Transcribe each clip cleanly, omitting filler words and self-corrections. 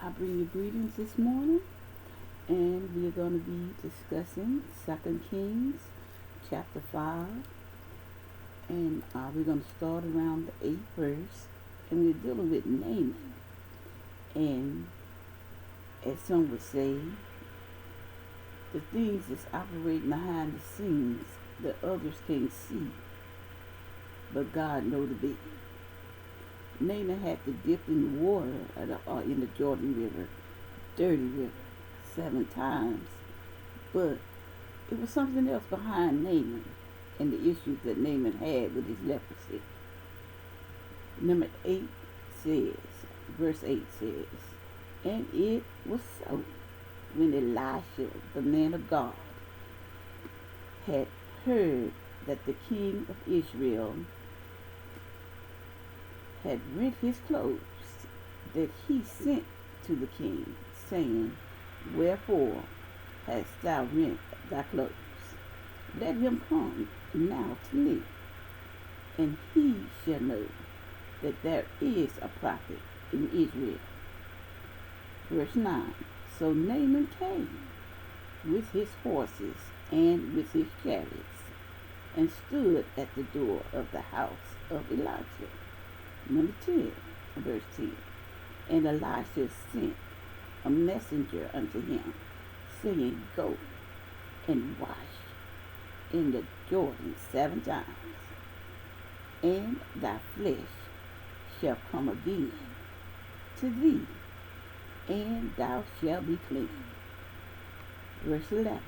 I bring you greetings this morning, and we're going to be discussing Second Kings chapter 5, and we're going to start around the 8th verse, and we're dealing with Naaman. And as some would say, the things that's operating behind the scenes that others can't see, but God knows the big. Naaman had to dip in the water in the Jordan River, dirty river, 7 times. But it was something else behind Naaman and the issues that Naaman had with his leprosy. Number 8 says, verse 8 says, and it was so when Elisha, the man of God, had heard that the king of Israel had rent his clothes, that he sent to the king, saying, wherefore hast thou rent thy clothes? Let him come now to me, and he shall know that there is a prophet in Israel. Verse 9, so Naaman came with his horses and with his chariots, and stood at the door of the house of Elisha. Number 10, verse 10. And Elisha sent a messenger unto him, saying, go and wash in the Jordan 7 times, and thy flesh shall come again to thee, and thou shalt be clean. Verse 11.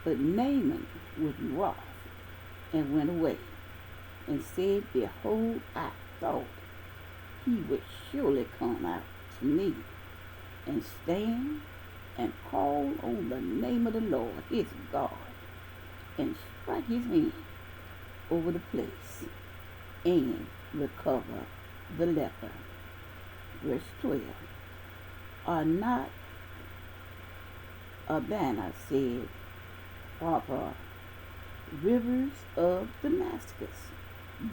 But Naaman was wroth, and went away, and said, behold, I thought he would surely come out to me, and stand and call on the name of the Lord his God, and strike his hand over the place, and recover the leper. Verse 12. Are not Abana said, Papa, rivers of Damascus,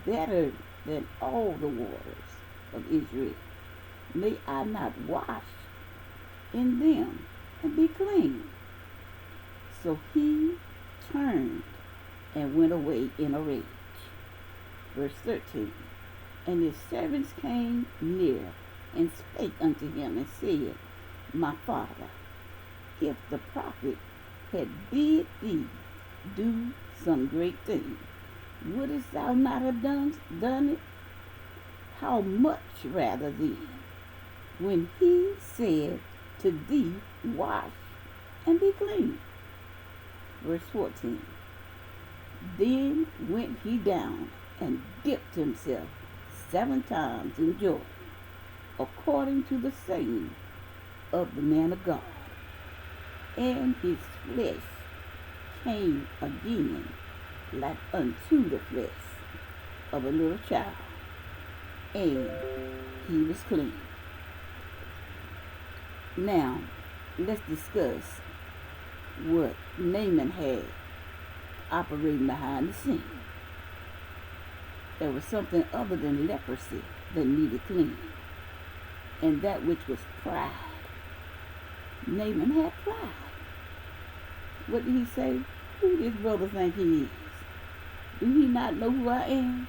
better than all the waters of Israel? May I not wash in them and be clean? So he turned and went away in a rage. Verse 13. And his servants came near and spake unto him and said, my father, if the prophet had bid thee do some great thing, wouldest thou not have done it? How much rather then, when he said to thee, wash and be clean? Verse 14. Then went he down and dipped himself 7 times in Jordan, according to the saying of the man of God, and his flesh came again like unto the flesh of a little child, and he was clean. Now, let's discuss what Naaman had operating behind the scene. There was something other than leprosy that needed cleaning, and that which was pride. Naaman had pride. What did he say? Who this brother think he is? Do he not know who I am?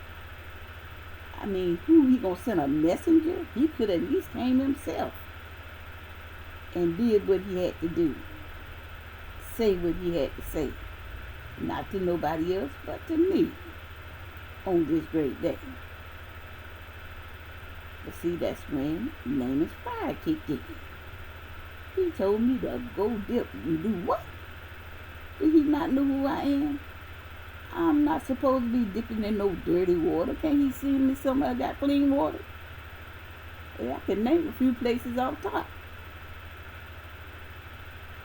I mean, who he gonna send a messenger? He could at least came himself and did what he had to do. Say what he had to say. Not to nobody else, but to me on this great day. But see, that's when Naaman's pride kicked in. He told me to go dip and do what? Did he not know who I am? I'm not supposed to be dipping in no dirty water. Can't he see me somewhere got clean water? Yeah, I can name a few places off top.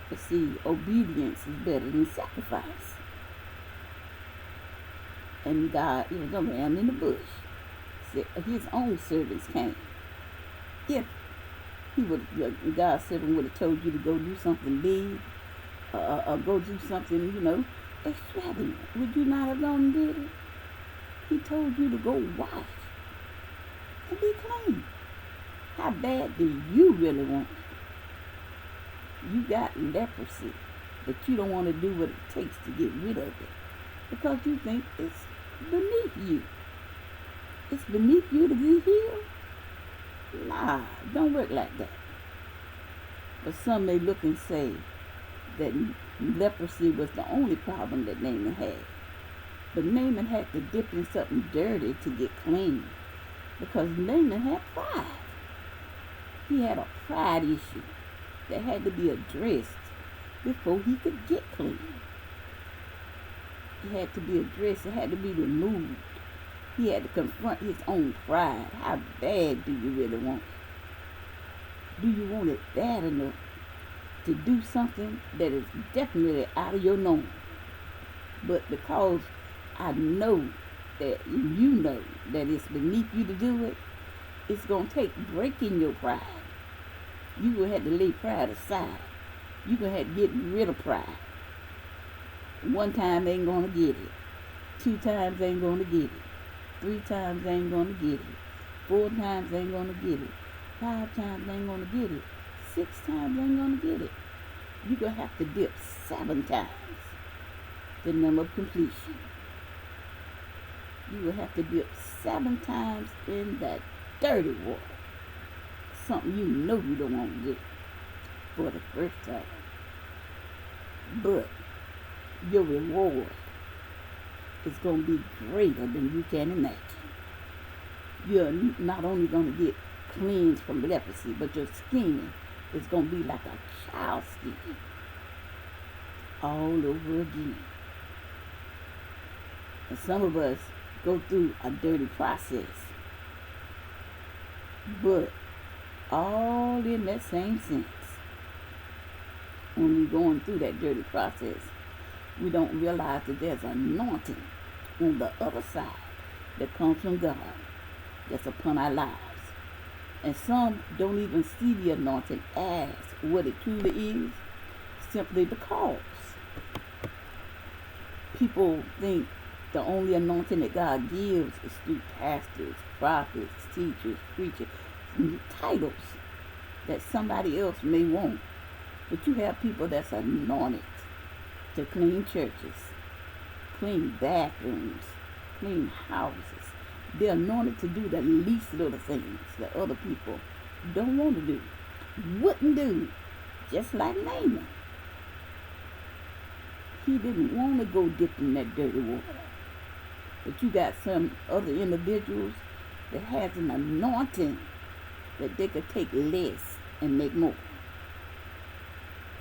But see, obedience is better than sacrifice. And God, it was a ram in the bush. His own servants came. If God's servant would have told you to go do something big, or go do something, extravagant, would you not have gone and did it? He told you to go wash and be clean. How bad do you really want it? you got leprosy, but you don't want to do what it takes to get rid of it because you think it's beneath you. It's beneath you to be healed? Nah, don't work like that. But some may look and say that leprosy was the only problem that Naaman had. But Naaman had to dip in something dirty to get clean because Naaman had pride. He had a pride issue that had to be addressed before he could get clean. It had to be addressed. It had to be removed. He had to confront his own pride. How bad do you really want it? Do you want it bad enough to do something that is definitely out of your norm? But because I know that you know that it's beneath you to do it, it's going to take breaking your pride. You're going to have to lay pride aside. You're going to have to get rid of pride. One time ain't going to get it. 2 times ain't going to get it. 3 times ain't going to get it. 4 times ain't going to get it. 5 times ain't going to get it. 6 times ain't going to get it. You're going to have to dip 7 times. The number of completion. You will have to dip 7 times in that dirty water. Something you know you don't want to do for the first time. But your reward is going to be greater than you can imagine. You're not only going to get cleansed from leprosy, but your skin is going to be like a child's skin all over again. And some of us go through a dirty process, but all in that same sense. When we're going through that dirty process, we don't realize that there's anointing on the other side that comes from God that's upon our lives. And some don't even see the anointing as what it truly is, simply because people think the only anointing that God gives is through pastors, prophets, teachers, preachers, titles that somebody else may want. But you have people that's anointed to clean churches, clean bathrooms, clean houses. They're anointed to do the least little things that other people don't want to do, wouldn't do, just like Naaman. He didn't want to go dip in that dirty water. But you got some other individuals that has an anointing that they could take less and make more.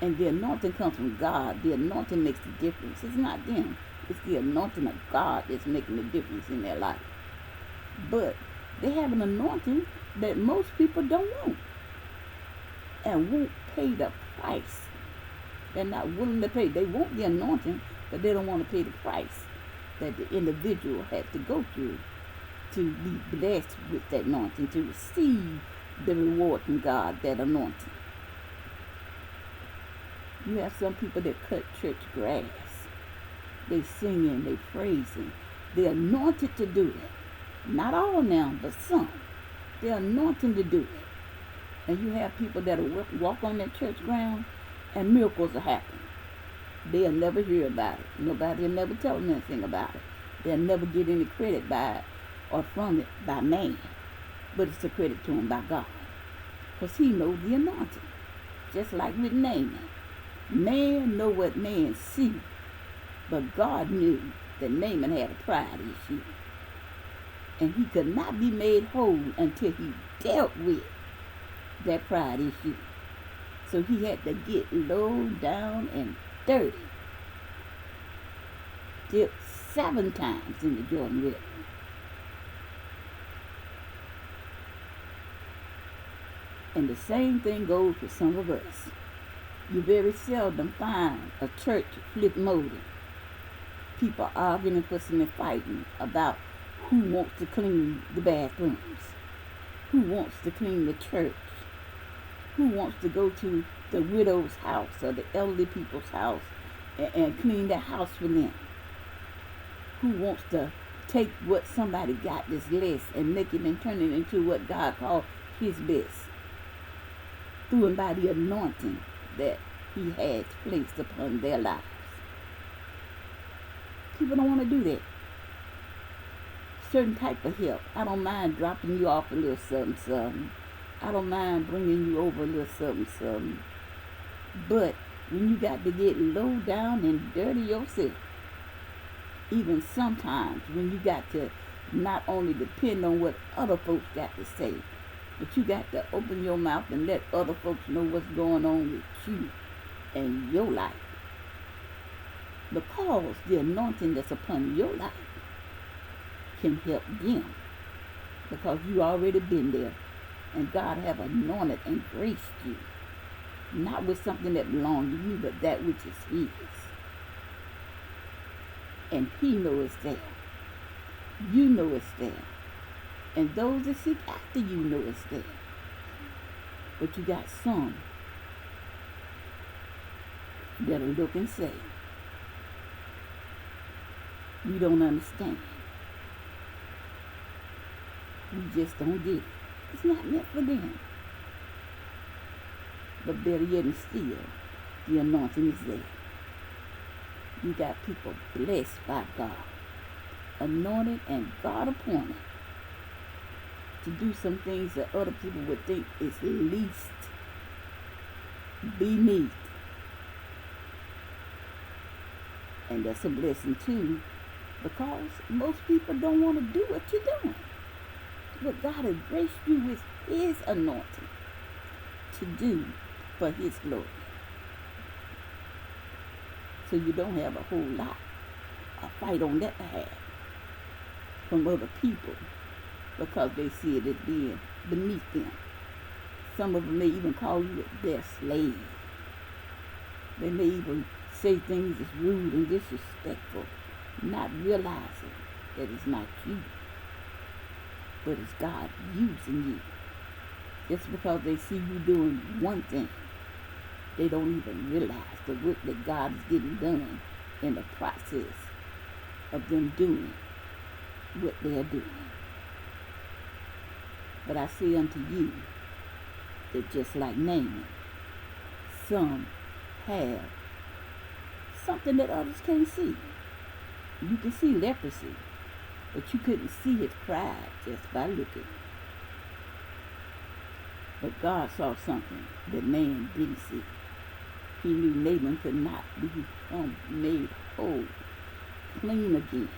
And the anointing comes from God. The anointing makes the difference. It's not them. It's the anointing of God that's making the difference in their life. But they have an anointing that most people don't want and won't pay the price. They're not willing to pay. They want the anointing, but they don't want to pay the price that the individual had to go through to be blessed with that anointing, to receive the reward from God, that anointing. You have some people that cut church grass. They singing, they praising. They're anointed to do it. Not all now, but some. They're anointed to do it. And you have people that walk on that church ground and miracles will happen. They'll never hear about it. Nobody will never tell them anything about it. They'll never get any credit by it or from it by man. But it's a credit to him by God. Because he knows the anointing. Just like with Naaman. Man know what man see. But God knew that Naaman had a pride issue. And he could not be made whole until he dealt with that pride issue. So he had to get low down and dirty. Dipped 7 times in the Jordan River. And the same thing goes for some of us. You very seldom find a church flip molded. People arguing and fussing and fighting about who wants to clean the bathrooms, who wants to clean the church, who wants to go to the widow's house or the elderly people's house and clean their house for them, who wants to take what somebody got that's less and make it and turn it into what God called his best, through and by the anointing that he has placed upon their lives. People don't want to do that. Certain type of help. I don't mind dropping you off a little something, something. I don't mind bringing you over a little something, something. But when you got to get low down and dirty yourself, even sometimes when you got to not only depend on what other folks got to say, but you got to open your mouth and let other folks know what's going on with you and your life. Because the anointing that's upon your life can help them. Because you already been there. And God have anointed and graced you. Not with something that belongs to you, but that which is His. And He knows it's there. You know it's there. And those that seek after you know it's there. But you got some that'll look and say, you don't understand. You just don't get it. It's not meant for them. But better yet and still, the anointing is there. You got people blessed by God, anointed and God appointed to do some things that other people would think is least beneath. And that's a blessing too, because most people don't want to do what you're doing. But God has graced you with His anointing to do for His glory. So you don't have a whole lot of fight on that behalf from other people because they see it as being beneath them. Some of them may even call you their slave. They may even say things that's rude and disrespectful, not realizing that it's not you, but it's God using you. Just because they see you doing one thing, they don't even realize the work that God is getting done in the process of them doing what they're doing. But I say unto you that just like Naaman, some have something that others can't see. You can see leprosy, but you couldn't see his pride just by looking. But God saw something that Naaman didn't see. He knew Naaman could not become made whole, clean again,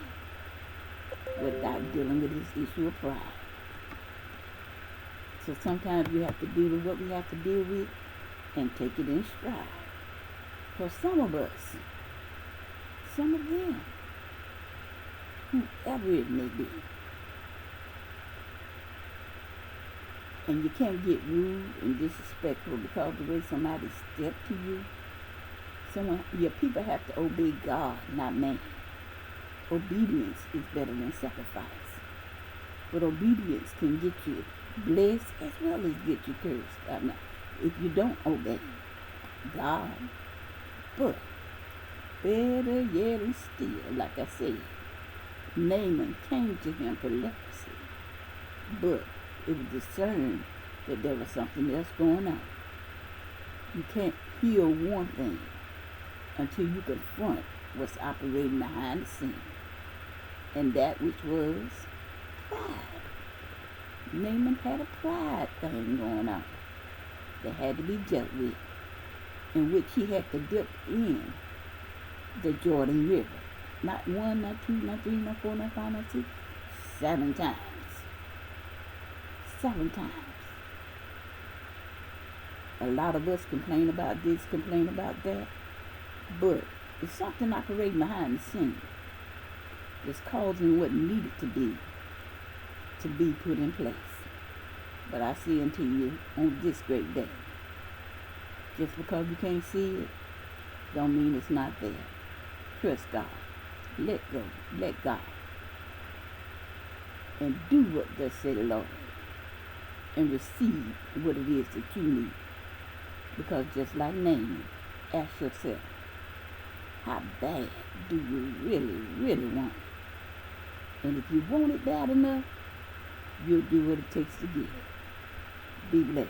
without dealing with his issue of pride. So sometimes we have to deal with what we have to deal with and take it in stride. For some of us, some of them, whoever it may be, and you can't get rude and disrespectful because of the way somebody stepped to you. Your people have to obey God, not man. Obedience is better than sacrifice. But obedience can get you blessed as well as get you cursed. If you don't obey God. But better yet and still, like I said, Naaman came to him for leprosy. But it was discerned that there was something else going on. You can't heal one thing until you confront what's operating behind the scene. And that which was pride. Naaman had a pride thing going on that had to be dealt with, in which he had to dip in the Jordan River. Not one, not two, not three, not four, not five, not six, 7 times. 7 times. A lot of us complain about this, complain about that, but it's something operating behind the scene that's causing what needed to be put in place. But I say unto you on this great day, just because you can't see it, don't mean it's not there. Trust God. Let go. Let God. And do what thus said the Lord. And receive what it is that you need. Because just like Naaman, ask yourself, how bad do you really, really want it? And if you want it bad enough, you'll do what it takes to get it. Be blessed.